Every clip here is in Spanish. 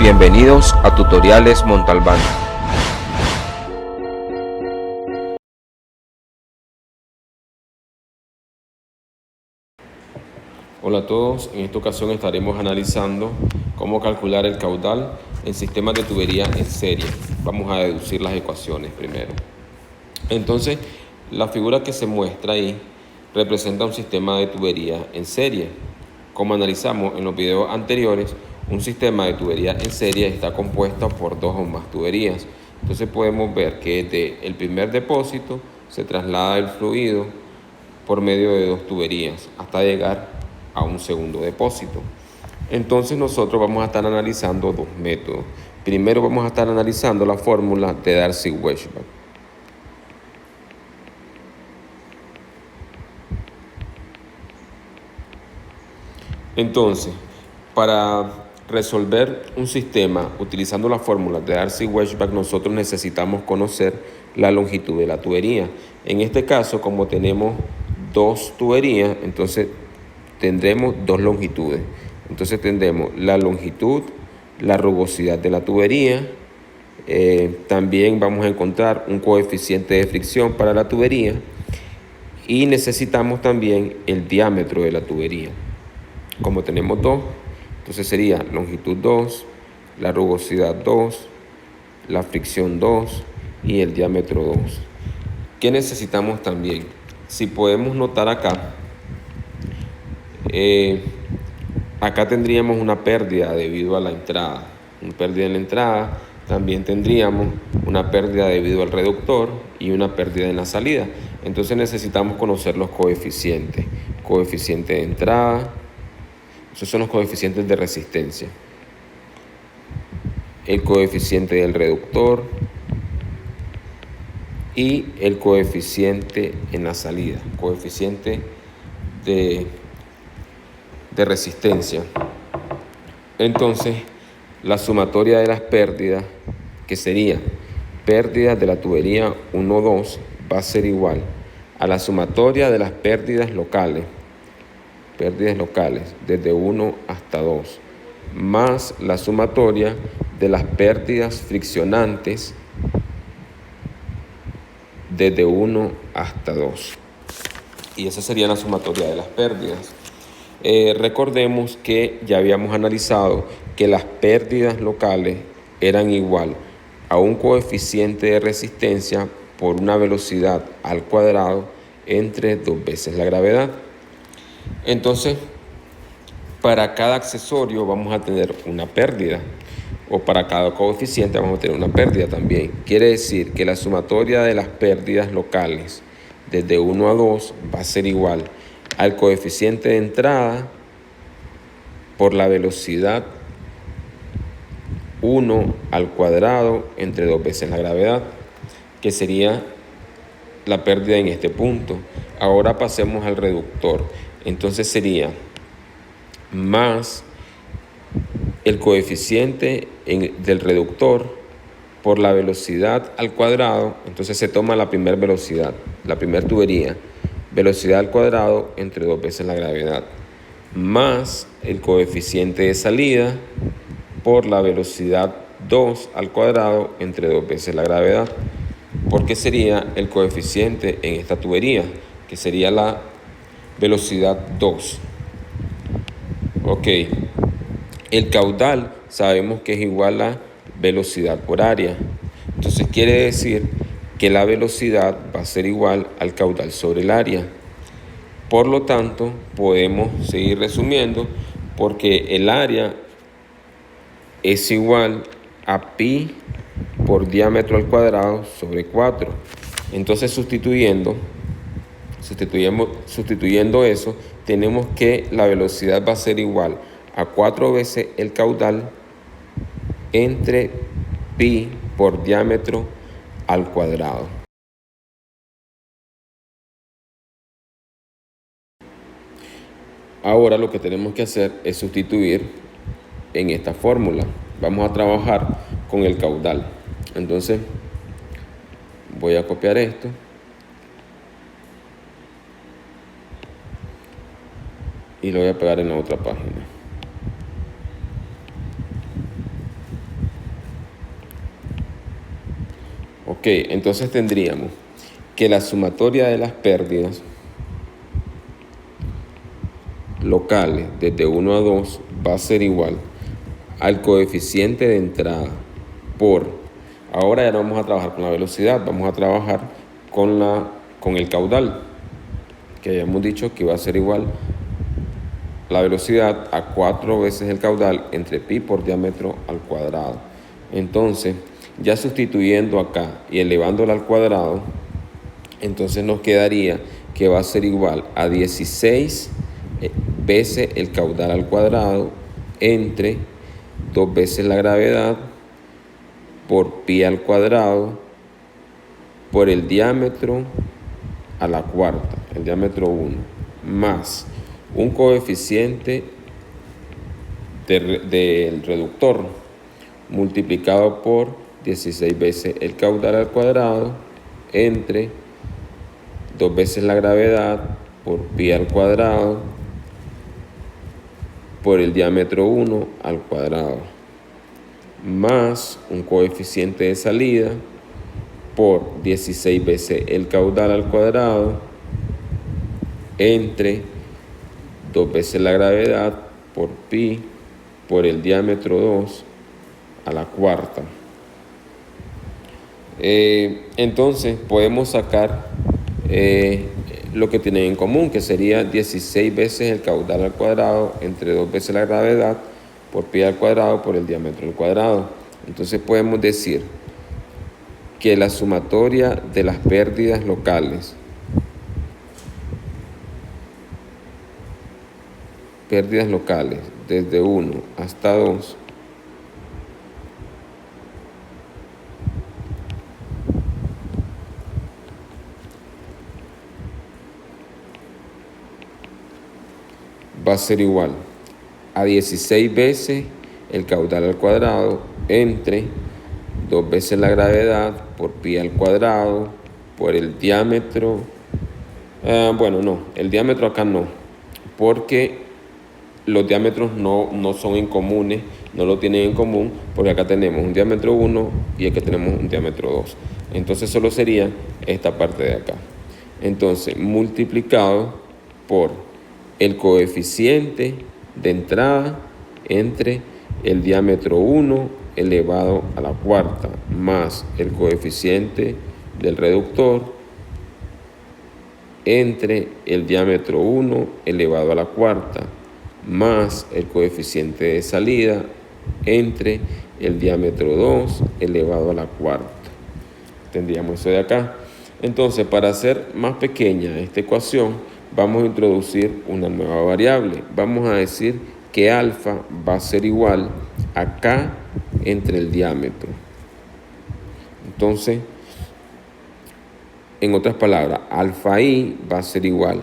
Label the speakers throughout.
Speaker 1: Bienvenidos a Tutoriales Montalbán. Hola a todos, en esta ocasión estaremos analizando cómo calcular el caudal en sistemas de tubería en serie. Vamos a deducir las ecuaciones primero. Entonces, la figura que se muestra ahí representa un sistema de tubería en serie. Como analizamos en los videos anteriores, un sistema de tubería en serie está compuesto por dos o más tuberías. Entonces podemos ver que desde el primer depósito se traslada el fluido por medio de dos tuberías hasta llegar a un segundo depósito. Entonces nosotros vamos a estar analizando dos métodos. Primero vamos a estar analizando la fórmula de Darcy-Weisbach. Entonces, para resolver un sistema utilizando la fórmula de Darcy-Weisbach, nosotros necesitamos conocer la longitud de la tubería. En este caso, como tenemos dos tuberías, entonces tendremos dos longitudes. Entonces tendremos la longitud, la rugosidad de la tubería. También vamos a encontrar un coeficiente de fricción para la tubería. Y necesitamos también el diámetro de la tubería. Como tenemos dos, entonces sería longitud 2, la rugosidad 2, la fricción 2 y el diámetro 2. ¿Qué necesitamos también? Si podemos notar acá, acá tendríamos una pérdida debido a la entrada. Una pérdida en la entrada, también tendríamos una pérdida debido al reductor y una pérdida en la salida. Entonces necesitamos conocer los coeficientes. Coeficiente de entrada. Esos son los coeficientes de resistencia. El coeficiente del reductor y el coeficiente en la salida. Coeficiente de resistencia. Entonces, la sumatoria de las pérdidas, que sería pérdidas de la tubería 1, 2, va a ser igual a la sumatoria de las pérdidas locales desde 1 hasta 2, más la sumatoria de las pérdidas friccionantes desde 1 hasta 2. Y esa sería la sumatoria de las pérdidas. Recordemos que ya habíamos analizado que las pérdidas locales eran igual a un coeficiente de resistencia por una velocidad al cuadrado entre 2 veces la gravedad. Entonces, para cada accesorio vamos a tener una pérdida, o para cada coeficiente vamos a tener una pérdida también. Quiere decir que la sumatoria de las pérdidas locales desde 1 a 2 va a ser igual al coeficiente de entrada por la velocidad 1 al cuadrado entre 2 veces la gravedad, que sería la pérdida en este punto. Ahora pasemos al reductor. Entonces sería más el coeficiente del reductor por la velocidad al cuadrado. Entonces se toma la primera velocidad, la primera tubería, velocidad al cuadrado entre 2 veces la gravedad, más el coeficiente de salida por la velocidad 2 al cuadrado entre 2 veces la gravedad, porque sería el coeficiente en esta tubería, que sería la velocidad 2. Ok, el caudal sabemos que es igual a velocidad por área. Entonces quiere decir que la velocidad va a ser igual al caudal sobre el área. Por lo tanto, podemos seguir resumiendo, porque el área es igual a pi por diámetro al cuadrado sobre 4. Entonces sustituyendo eso, tenemos que la velocidad va a ser igual a 4 veces el caudal entre pi por diámetro al cuadrado. Ahora lo que tenemos que hacer es sustituir en esta fórmula. vamos a trabajar con el caudal. Entonces voy a copiar esto y lo voy a pegar en la otra página. Ok, entonces tendríamos que la sumatoria de las pérdidas locales desde 1 a 2 va a ser igual al coeficiente de entrada por, ahora ya no vamos a trabajar con la velocidad, vamos a trabajar con el caudal, que hayamos dicho que va a ser igual la velocidad a 4 veces el caudal entre pi por diámetro al cuadrado. Entonces, ya sustituyendo acá y elevándola al cuadrado, entonces nos quedaría que va a ser igual a 16 veces el caudal al cuadrado entre 2 veces la gravedad por pi al cuadrado por el diámetro a la cuarta, el diámetro 1, más un coeficiente del reductor multiplicado por 16 veces el caudal al cuadrado entre 2 veces la gravedad por pi al cuadrado por el diámetro 1 al cuadrado, más un coeficiente de salida por 16 veces el caudal al cuadrado entre 2 veces la gravedad por pi por el diámetro 2 a la cuarta. Entonces podemos sacar lo que tienen en común, que sería 16 veces el caudal al cuadrado entre 2 veces la gravedad por pi al cuadrado por el diámetro al cuadrado. Entonces podemos decir que la sumatoria de las pérdidas locales desde 1 hasta 2 va a ser igual a 16 veces el caudal al cuadrado entre 2 veces la gravedad por pi al cuadrado por el diámetro. El diámetro acá no, porque los diámetros no son en comunes, no lo tienen en común, porque acá tenemos un diámetro 1 y aquí tenemos un diámetro 2. Entonces solo sería esta parte de acá. Entonces, multiplicado por el coeficiente de entrada entre el diámetro 1 elevado a la cuarta más el coeficiente del reductor entre el diámetro 1 elevado a la cuarta más el coeficiente de salida entre el diámetro 2 elevado a la cuarta. Tendríamos eso de acá. Entonces, para hacer más pequeña esta ecuación, vamos a introducir una nueva variable. Vamos a decir que alfa va a ser igual a K entre el diámetro. Entonces, en otras palabras, alfa i va a ser igual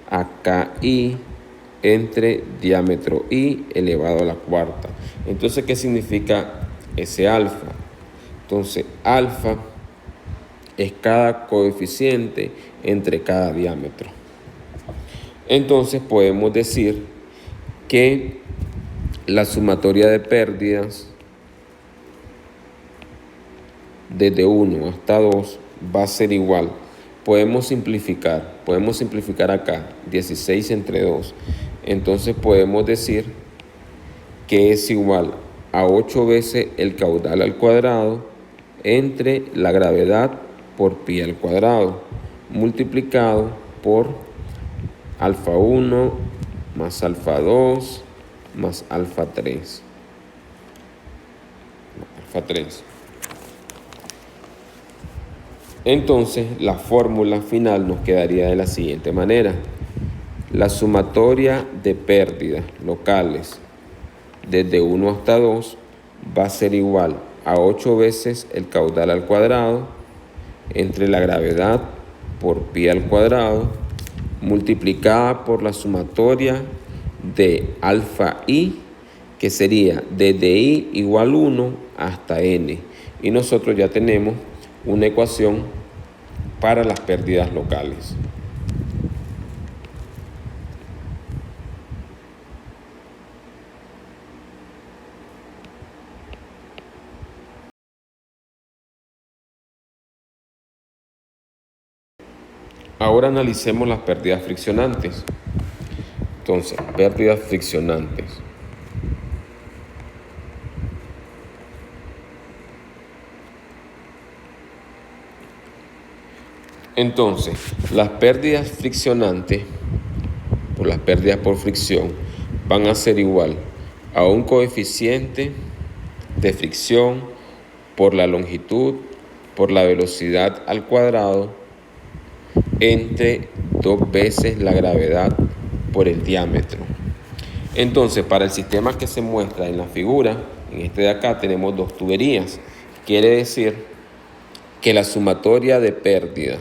Speaker 1: a KI entre diámetro i elevado a la cuarta. Entonces, ¿qué significa ese alfa? Entonces, alfa es cada coeficiente entre cada diámetro. Entonces, podemos decir que la sumatoria de pérdidas desde 1 hasta 2 va a ser igual. Podemos simplificar acá 16 entre 2. Entonces podemos decir que es igual a 8 veces el caudal al cuadrado entre la gravedad por pi al cuadrado multiplicado por alfa 1 más alfa 2 más alfa 3. Entonces, la fórmula final nos quedaría de la siguiente manera. La sumatoria de pérdidas locales desde 1 hasta 2 va a ser igual a 8 veces el caudal al cuadrado entre la gravedad por pi al cuadrado multiplicada por la sumatoria de alfa i que sería desde I igual 1 hasta N. Y nosotros ya tenemos una ecuación para las pérdidas locales. Ahora analicemos las pérdidas friccionantes. Entonces, pérdidas friccionantes. Entonces, las pérdidas friccionantes o las pérdidas por fricción van a ser igual a un coeficiente de fricción por la longitud por la velocidad al cuadrado entre 2 veces la gravedad por el diámetro. Entonces, para el sistema que se muestra en la figura, en este de acá tenemos 2 tuberías. Quiere decir que la sumatoria de pérdida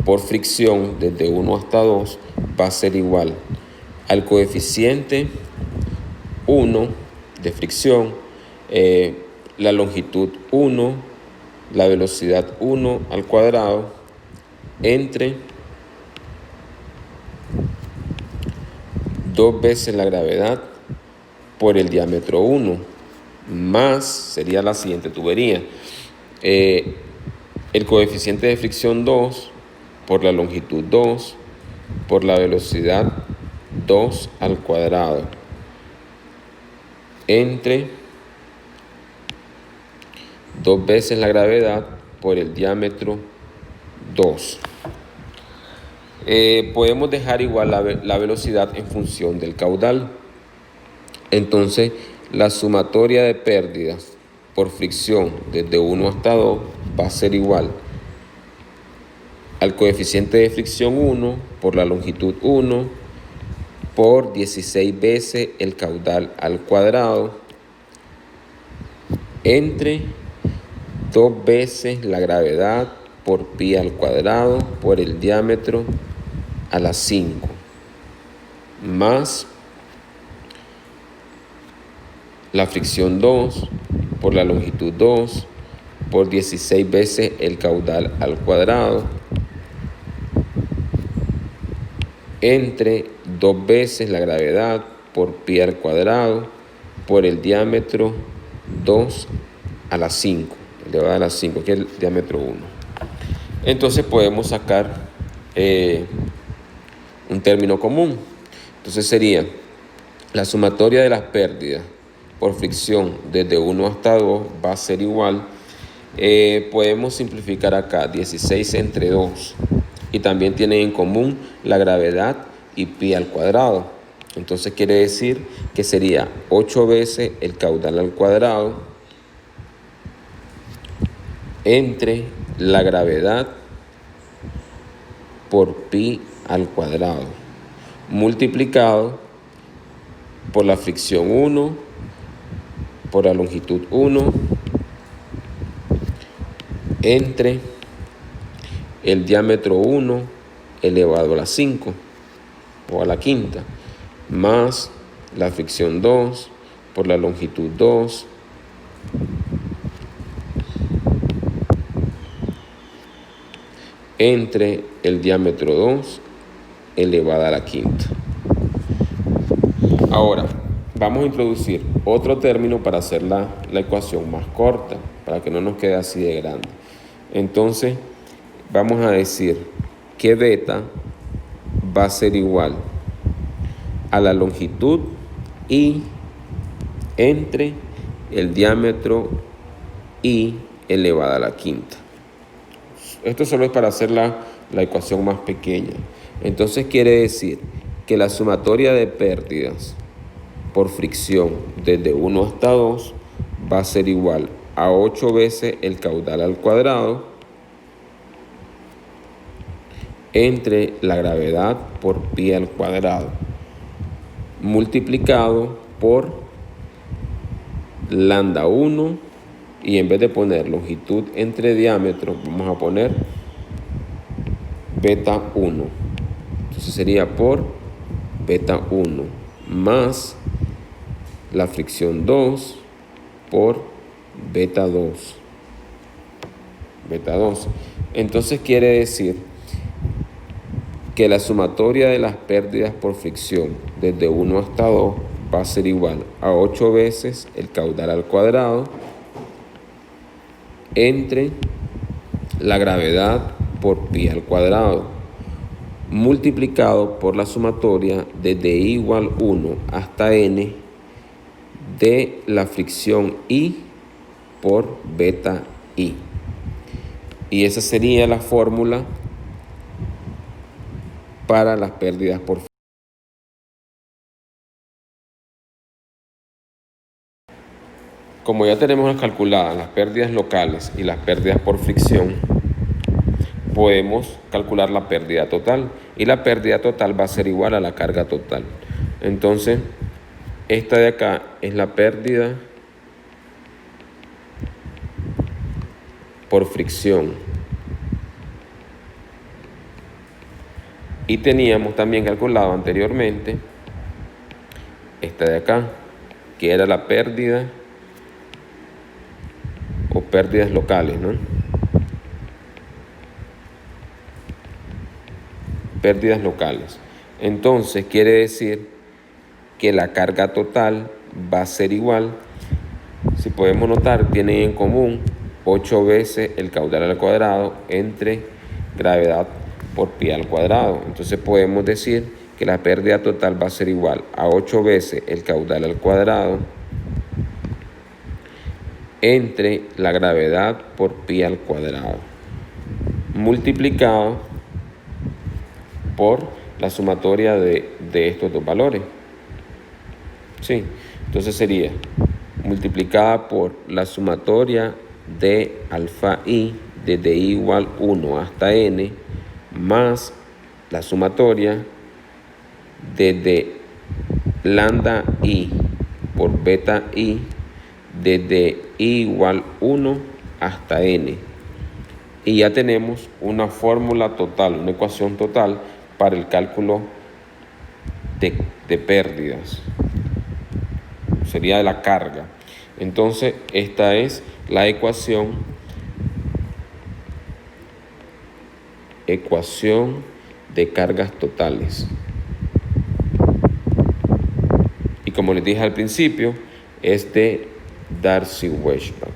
Speaker 1: por fricción desde 1 hasta 2 va a ser igual al coeficiente 1 de fricción, la longitud 1, la velocidad 1 al cuadrado entre 2 veces la gravedad por el diámetro 1, más sería la siguiente tubería. El coeficiente de fricción 2 por la longitud 2 por la velocidad 2 al cuadrado entre 2 veces la gravedad por el diámetro 2. Podemos dejar igual la velocidad en función del caudal. Entonces, la sumatoria de pérdidas por fricción desde 1 hasta 2 va a ser igual al coeficiente de fricción 1 por la longitud 1 por 16 veces el caudal al cuadrado entre 2 veces la gravedad por pi al cuadrado por el diámetro a la 5 más la fricción 2 por la longitud 2 por 16 veces el caudal al cuadrado entre 2 veces la gravedad por pi al cuadrado por el diámetro 2 a la 5, elevado a la 5, que es el diámetro 1. Entonces podemos sacar un término común. Entonces sería la sumatoria de las pérdidas por fricción desde 1 hasta 2 va a ser igual. Podemos simplificar acá 16 entre 2 y también tienen en común la gravedad y pi al cuadrado. Entonces quiere decir que sería 8 veces el caudal al cuadrado entre la gravedad por pi al cuadrado multiplicado por la fricción 1 por la longitud 1 entre el diámetro 1 elevado a la 5 o a la quinta más la fricción 2 por la longitud 2 entre el diámetro 2 elevada a la quinta. Ahora, vamos a introducir otro término para hacer la ecuación más corta, para que no nos quede así de grande. Entonces, vamos a decir que beta va a ser igual a la longitud I entre el diámetro I elevada a la quinta. Esto solo es para hacer la ecuación más pequeña. Entonces quiere decir que la sumatoria de pérdidas por fricción desde 1 hasta 2 va a ser igual a 8 veces el caudal al cuadrado entre la gravedad por pi al cuadrado multiplicado por lambda 1 y en vez de poner longitud entre diámetro vamos a poner beta 1. Entonces sería por beta 1 más la fricción 2 por beta 2. Beta 2. Entonces quiere decir que la sumatoria de las pérdidas por fricción desde 1 hasta 2 va a ser igual a 8 veces el caudal al cuadrado entre la gravedad por pi al cuadrado multiplicado por la sumatoria desde i igual 1 hasta n de la fricción I por beta I. Y esa sería la fórmula para las pérdidas por fricción. Como ya tenemos calculadas las pérdidas locales y las pérdidas por fricción, podemos calcular la pérdida total. Y la pérdida total va a ser igual a la carga total. Entonces, esta de acá es la pérdida por fricción. Y teníamos también calculado anteriormente esta de acá, que era la pérdida o pérdidas locales, ¿no? Pérdidas locales. Entonces quiere decir que la carga total va a ser igual, si podemos notar, tienen en común 8 veces el caudal al cuadrado entre gravedad por pi al cuadrado. Entonces podemos decir que la pérdida total va a ser igual a 8 veces el caudal al cuadrado entre la gravedad por pi al cuadrado multiplicado por la sumatoria de estos dos valores. Sí, entonces sería multiplicada por la sumatoria de alfa i desde i igual 1 hasta n más la sumatoria desde lambda i por beta i desde i igual 1 hasta n. Y ya tenemos una fórmula total, una ecuación total para el cálculo de pérdidas. Sería de la carga. Entonces, esta es la ecuación de cargas totales. Y como les dije al principio, es de Darcy-Weisbach.